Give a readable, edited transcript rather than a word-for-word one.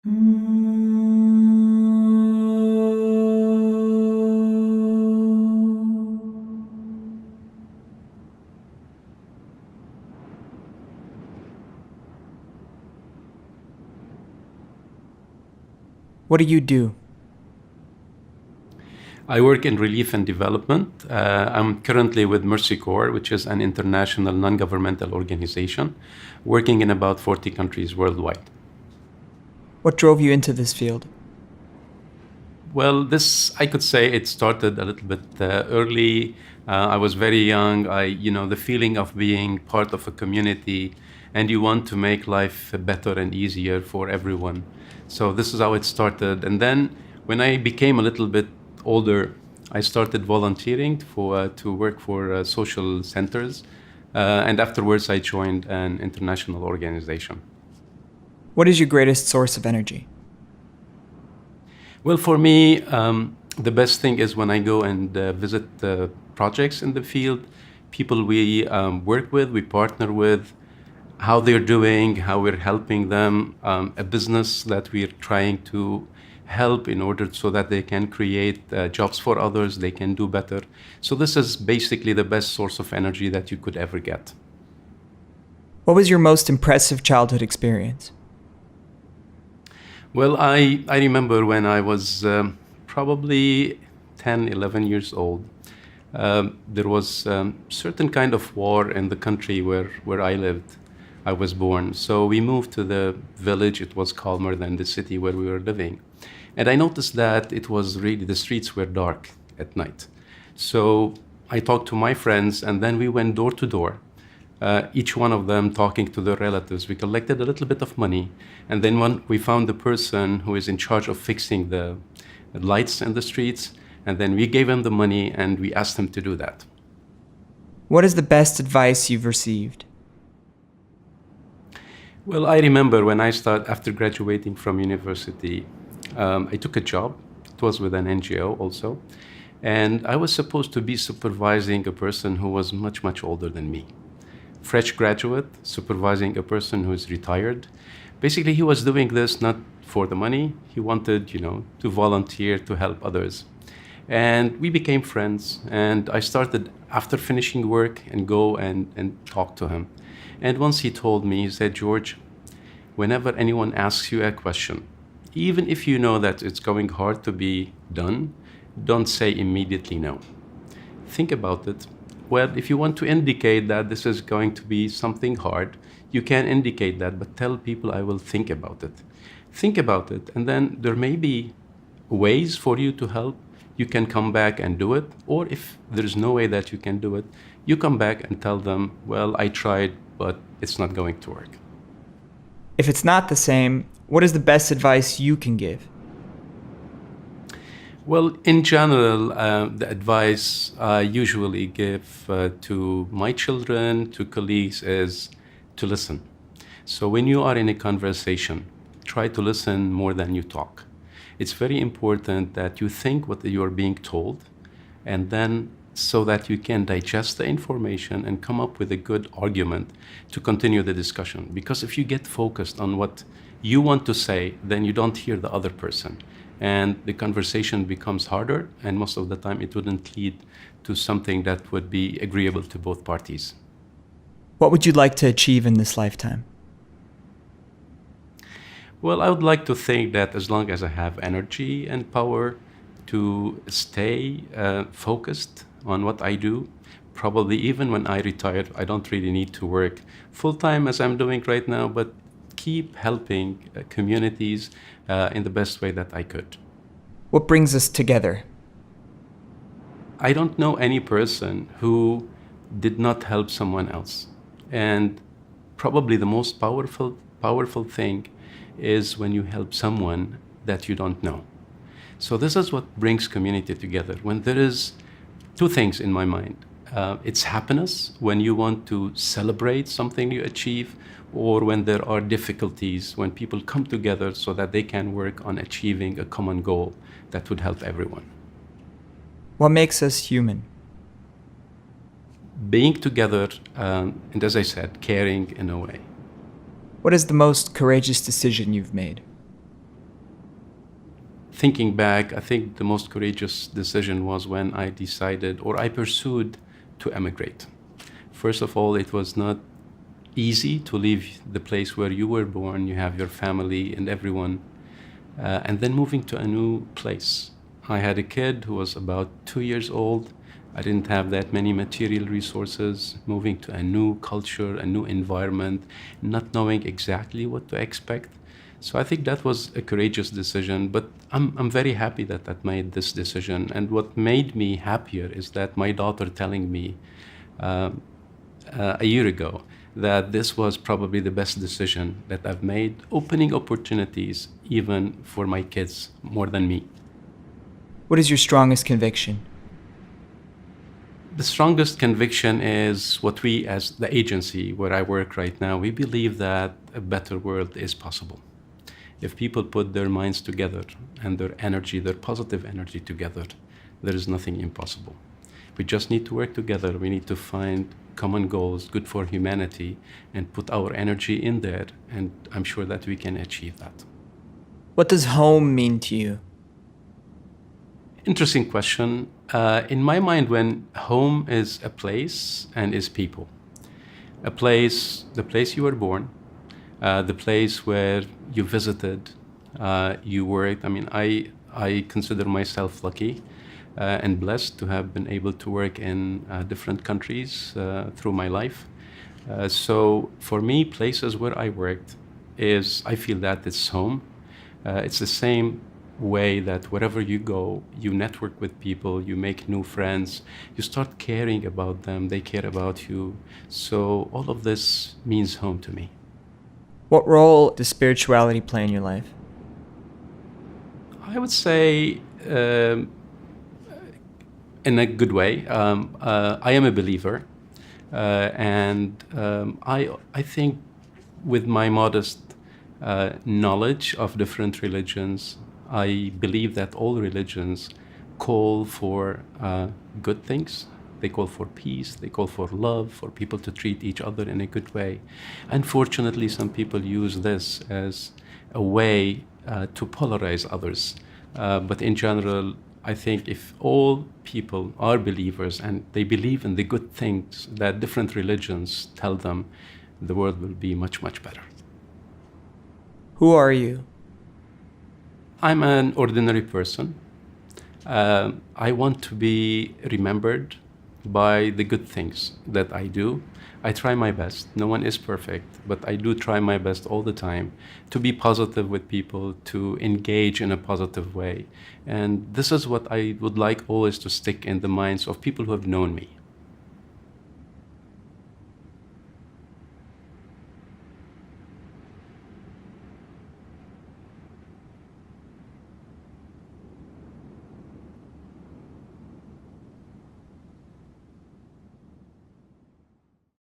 What do you do? I work in relief and development. I'm currently with Mercy Corps, which is an international non-governmental organization working in about 40 countries worldwide. What drove you into this field? Well, I could say it started a little bit early. I was very young. The feeling of being part of a community and you want to make life better and easier for everyone. So this is how it started. And then when I became a little bit older, I started volunteering to work for social centers. And afterwards, I joined an international organization. What is your greatest source of energy? Well, for me, the best thing is when I go and visit projects in the field, people we work with, we partner with, how they're doing, how we're helping them, a business that we're trying to help in order so that they can create jobs for others, they can do better. So this is basically the best source of energy that you could ever get. What was your most impressive childhood experience? Well, I remember when I was probably 10, 11 years old, there was certain kind of war in the country where I lived. I was born. So we moved to the village. It was calmer than the city where we were living. And I noticed that it was really, the streets were dark at night. So I talked to my friends and then we went door to door. Each one of them talking to their relatives. We collected a little bit of money, and then when we found the person who is in charge of fixing the lights in the streets, and then we gave him the money and we asked him to do that. What is the best advice you've received? Well, I remember when after graduating from university, I took a job. It was with an NGO also, and I was supposed to be supervising a person who was much, much older than me. Fresh graduate, supervising a person who is retired. Basically, he was doing this not for the money. He wanted, to volunteer, to help others. And we became friends. And I started, after finishing work, and go and talk to him. And once he told me, he said, George, whenever anyone asks you a question, even if you know that it's going hard to be done, don't say immediately no. Think about it. Well, if you want to indicate that this is going to be something hard, you can indicate that, but tell people I will think about it. Think about it, and then there may be ways for you to help. You can come back and do it, or if there's no way that you can do it, you come back and tell them, well, I tried, but it's not going to work. If it's not the same, what is the best advice you can give? Well, in general, the advice I usually give to my children, to colleagues, is to listen. So when you are in a conversation, try to listen more than you talk. It's very important that you think what you are being told, and then so that you can digest the information and come up with a good argument to continue the discussion. Because if you get focused on what you want to say, then you don't hear the other person. And the conversation becomes harder, and most of the time it wouldn't lead to something that would be agreeable to both parties. What would you like to achieve in this lifetime? Well, I would like to think that as long as I have energy and power to stay focused on what I do, probably even when I retire, I don't really need to work full-time as I'm doing right now, but keep helping communities in the best way that I could. What brings us together? I don't know any person who did not help someone else. And probably the most powerful thing is when you help someone that you don't know. So this is what brings community together. When there is two things in my mind. It's happiness when you want to celebrate something you achieve, or when there are difficulties, when people come together so that they can work on achieving a common goal that would help everyone. What makes us human? Being together, and as I said, caring in a way. What is the most courageous decision you've made? thinking back, I think the most courageous decision was when I decided or I pursued to emigrate. First of all, it was not easy to leave the place where you were born, you have your family and everyone, and then moving to a new place. I had a kid who was about 2 years old. I didn't have that many material resources, moving to a new culture, a new environment, not knowing exactly what to expect. So I think that was a courageous decision, but I'm very happy that I made this decision. And what made me happier is that my daughter telling me a year ago that this was probably the best decision that I've made, opening opportunities even for my kids more than me. What is your strongest conviction? The strongest conviction is what we, as the agency where I work right now, we believe that a better world is possible. If people put their minds together and their energy, their positive energy together, there is nothing impossible. We just need to work together. We need to find common goals, good for humanity, and put our energy in there, and I'm sure that we can achieve that. What does home mean to you? Interesting question. In my mind, when home is a place and is people, a place, the place you were born, the place where you visited, you worked. I mean, I consider myself lucky and blessed to have been able to work in different countries through my life. So for me, places where I worked I feel that it's home. It's the same way that wherever you go, you network with people, you make new friends, you start caring about them, they care about you. So all of this means home to me. What role does spirituality play in your life? I would say in a good way. I am a believer, and I think with my modest knowledge of different religions, I believe that all religions call for good things. They call for peace, they call for love, for people to treat each other in a good way. Unfortunately, some people use this as a way to polarize others. But in general, I think if all people are believers and they believe in the good things that different religions tell them, the world will be much, much better. Who are you? I'm an ordinary person. I want to be remembered by the good things that I do. I try my best. No one is perfect, but I do try my best all the time to be positive with people, to engage in a positive way. And this is what I would like always to stick in the minds of people who have known me.